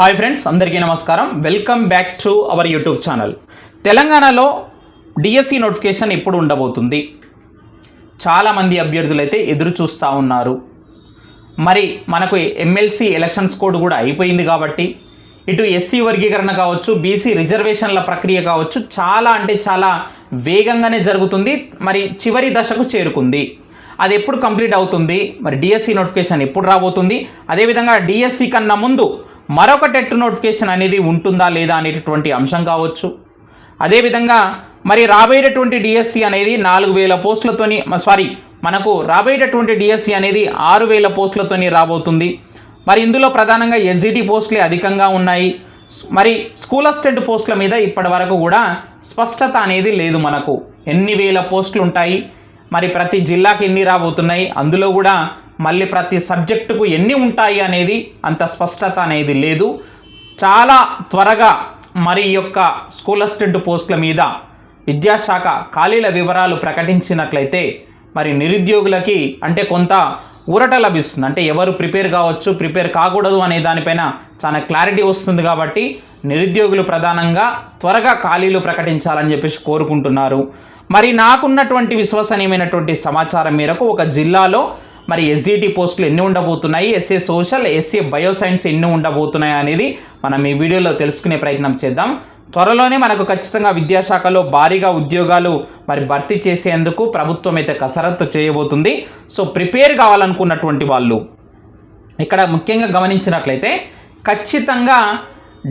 Hi friends, అందరికీ నమస్కారం. Welcome back to our YouTube channel. తెలంగాణలో డిఎస్సి నోటిఫికేషన్ ఎప్పుడు ఉండబోతుంది? చాలామంది అభ్యర్థులు అయితే ఎదురు చూస్తూ ఉన్నారు. మరి మనకు ఎమ్మెల్సీ ఎలక్షన్స్ కోడ్ కూడా అయిపోయింది కాబట్టి ఇటు ఎస్సీ వర్గీకరణ కావచ్చు, బీసీ రిజర్వేషన్ల ప్రక్రియ కావచ్చు, చాలా వేగంగానే జరుగుతుంది. మరి చివరి దశకు చేరుకుంది. అది ఎప్పుడు కంప్లీట్ అవుతుంది? మరి డిఎస్సి నోటిఫికేషన్ ఎప్పుడు రాబోతుంది? అదేవిధంగా డిఎస్సి కన్నా ముందు మరొక టెట్ నోటిఫికేషన్ అనేది ఉంటుందా లేదా అనేటటువంటి అంశం కావచ్చు. అదేవిధంగా మరి రాబోయేటటువంటి డిఎస్సి అనేది 4000 పోస్టులతోని మనకు రాబోయేటటువంటి డిఎస్సి అనేది 6000 పోస్టులతోని రాబోతుంది. మరి ఇందులో ప్రధానంగా ఎస్జిటి పోస్టులే అధికంగా ఉన్నాయి. మరి స్కూల్ అసిస్టెంట్ పోస్టుల మీద ఇప్పటి వరకు కూడా స్పష్టత అనేది లేదు. మనకు ఎన్ని వేల పోస్టులు ఉంటాయి, మరి ప్రతి జిల్లాకి ఎన్ని రాబోతున్నాయి, అందులో కూడా మళ్ళీ ప్రతి సబ్జెక్టుకు ఎన్ని ఉంటాయి అనేది అంత స్పష్టత అనేది లేదు. చాలా త్వరగా మరి యొక్క స్కూల్ అసిస్టెంట్ పోస్టుల మీద విద్యాశాఖ ఖాళీల వివరాలు ప్రకటించినట్లయితే మరి నిరుద్యోగులకి అంటే కొంత ఊరట లభిస్తుంది. అంటే ఎవరు ప్రిపేర్ కావచ్చు, ప్రిపేర్ కాకూడదు అనే దానిపైన చాలా క్లారిటీ వస్తుంది. కాబట్టి నిరుద్యోగులు ప్రధానంగా త్వరగా ఖాళీలు ప్రకటించాలని చెప్పేసి కోరుకుంటున్నారు. మరి నాకున్నటువంటి విశ్వసనీయమైనటువంటి సమాచారం మేరకు ఒక జిల్లాలో మరి ఎస్జిటి పోస్టులు ఎన్ని ఉండబోతున్నాయి, ఎస్ఏ సోషల్, ఎస్ఏ బయోసైన్స్ ఎన్ని ఉండబోతున్నాయి అనేది మనం ఈ వీడియోలో తెలుసుకునే ప్రయత్నం చేద్దాం. త్వరలోనే మనకు ఖచ్చితంగా విద్యాశాఖలో భారీగా ఉద్యోగాలు మరి భర్తీ చేసేందుకు ప్రభుత్వం అయితే కసరత్తు చేయబోతుంది. సో ప్రిపేర్ కావాలనుకున్నటువంటి వాళ్ళు ఇక్కడ ముఖ్యంగా గమనించినట్లయితే ఖచ్చితంగా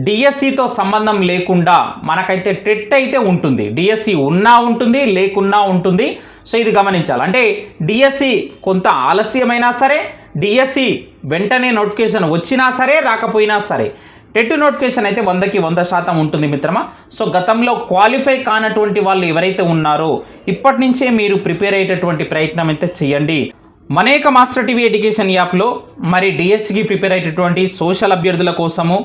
డిఎస్సితో సంబంధం లేకుండా మనకైతే టెట్ అయితే ఉంటుంది. డిఎస్సి ఉన్నా ఉంటుంది, లేకున్నా ఉంటుంది. సో ఇది గమనించాలి. అంటే డిఎస్సి కొంత ఆలస్యమైనా సరే, డిఎస్సి వెంటనే నోటిఫికేషన్ వచ్చినా సరే, రాకపోయినా సరే టెట్ నోటిఫికేషన్ అయితే 100కి 100% ఉంటుంది మిత్రమా. సో గతంలో క్వాలిఫై కానటువంటి వాళ్ళు ఎవరైతే ఉన్నారో ఇప్పటి నుంచే మీరు ప్రిపేర్ అయ్యేటటువంటి ప్రయత్నం అయితే చేయండి. మనేక మాస్టర్ టీవీ ఎడ్యుకేషన్ యాప్లో మరి డిఎస్సికి ప్రిపేర్ అయ్యేటటువంటి సోషల్ అభ్యర్థుల కోసము,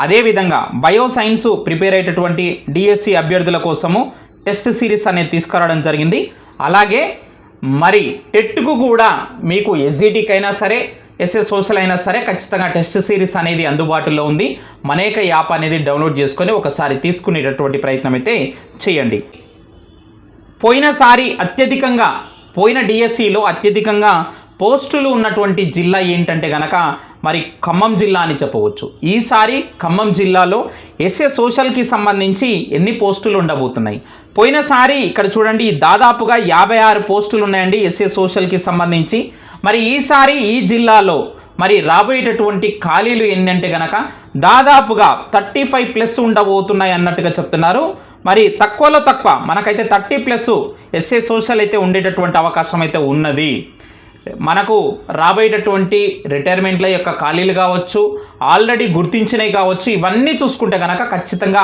అదేవిధంగా బయోసైన్స్ ప్రిపేర్ అయ్యేటటువంటి డిఎస్సి అభ్యర్థుల కోసము టెస్ట్ సిరీస్ అనేది తీసుకురావడం జరిగింది. అలాగే మరి టెట్కు కూడా మీకు ఎస్జిటికి అయినా సరే, ఎస్ఏ సోషల్ అయినా సరే ఖచ్చితంగా టెస్ట్ సిరీస్ అనేది అందుబాటులో ఉంది. మనేక యాప్ అనేది డౌన్లోడ్ చేసుకొని ఒకసారి తీసుకునేటటువంటి ప్రయత్నం అయితే చేయండి. పోయిన డిఎస్సిలో అత్యధికంగా పోస్టులు ఉన్నటువంటి జిల్లా ఏంటంటే కనుక మరి ఖమ్మం జిల్లా అని చెప్పవచ్చు. ఈసారి ఖమ్మం జిల్లాలో ఎస్ఏ సోషల్కి సంబంధించి ఎన్ని పోస్టులు ఉండబోతున్నాయి? పోయినసారి ఇక్కడ చూడండి దాదాపుగా 56 పోస్టులు ఉన్నాయండి ఎస్ఏ సోషల్కి సంబంధించి. మరి ఈసారి ఈ జిల్లాలో మరి రాబోయేటటువంటి ఖాళీలు ఏంటంటే కనుక దాదాపుగా 35+ ఉండబోతున్నాయి అన్నట్టుగా చెప్తున్నారు. మరి తక్కువలో తక్కువ మనకైతే 30+ ఎస్ఏ సోషల్ అయితే ఉండేటటువంటి అవకాశం అయితే ఉన్నది. మనకు రాబోయేటటువంటి రిటైర్మెంట్ల యొక్క ఖాళీలు కావచ్చు, ఆల్రెడీ గుర్తించినవి కావచ్చు, ఇవన్నీ చూసుకుంటే కనుక ఖచ్చితంగా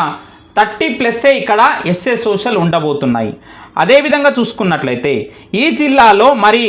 30+ ఇక్కడ ఎస్ఏ సోషల్ ఉండబోతున్నాయి. అదేవిధంగా చూసుకున్నట్లయితే ఈ జిల్లాలో మరి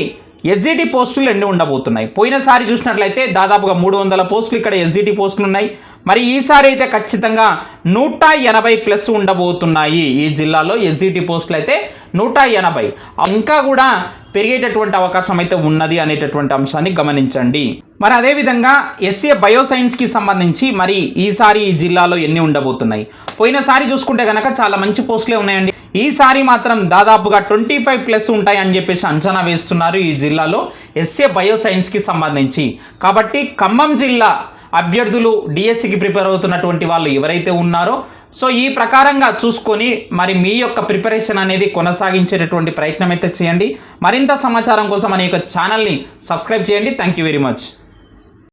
ఎస్జిటి పోస్టులు ఎన్ని ఉండబోతున్నాయి? పోయినసారి చూసినట్లయితే దాదాపుగా 300 పోస్టులు ఇక్కడ ఎస్జిటి పోస్టులు ఉన్నాయి. మరి ఈసారి అయితే ఖచ్చితంగా 180+ ఉండబోతున్నాయి. ఈ జిల్లాలో ఎస్జిటి పోస్టులు అయితే 180, ఇంకా కూడా పెరిగేటటువంటి అవకాశం అయితే ఉన్నది అనేటటువంటి అంశాన్ని గమనించండి. మరి అదేవిధంగా ఎస్ఏ బయోసైన్స్కి సంబంధించి మరి ఈసారి ఈ జిల్లాలో ఎన్ని ఉండబోతున్నాయి? పోయినసారి చూసుకుంటే కనుక చాలా మంచి పోస్టులే ఉన్నాయండి. ఈసారి మాత్రం దాదాపుగా 25+ ఉంటాయని చెప్పేసి అంచనా వేస్తున్నారు ఈ జిల్లాలో ఎస్ఏ బయోసైన్స్కి సంబంధించి. కాబట్టి ఖమ్మం జిల్లా అభ్యర్థులు డిఎస్సికి ప్రిపేర్ అవుతున్నటువంటి వాళ్ళు ఎవరైతే ఉన్నారో సో ఈ ప్రకారంగా చూసుకొని మరి మీ యొక్క ప్రిపరేషన్ అనేది కొనసాగించేటటువంటి ప్రయత్నం అయితే చేయండి. మరింత సమాచారం కోసం మన యొక్క ఛానల్ని సబ్స్క్రైబ్ చేయండి. Thank you very much.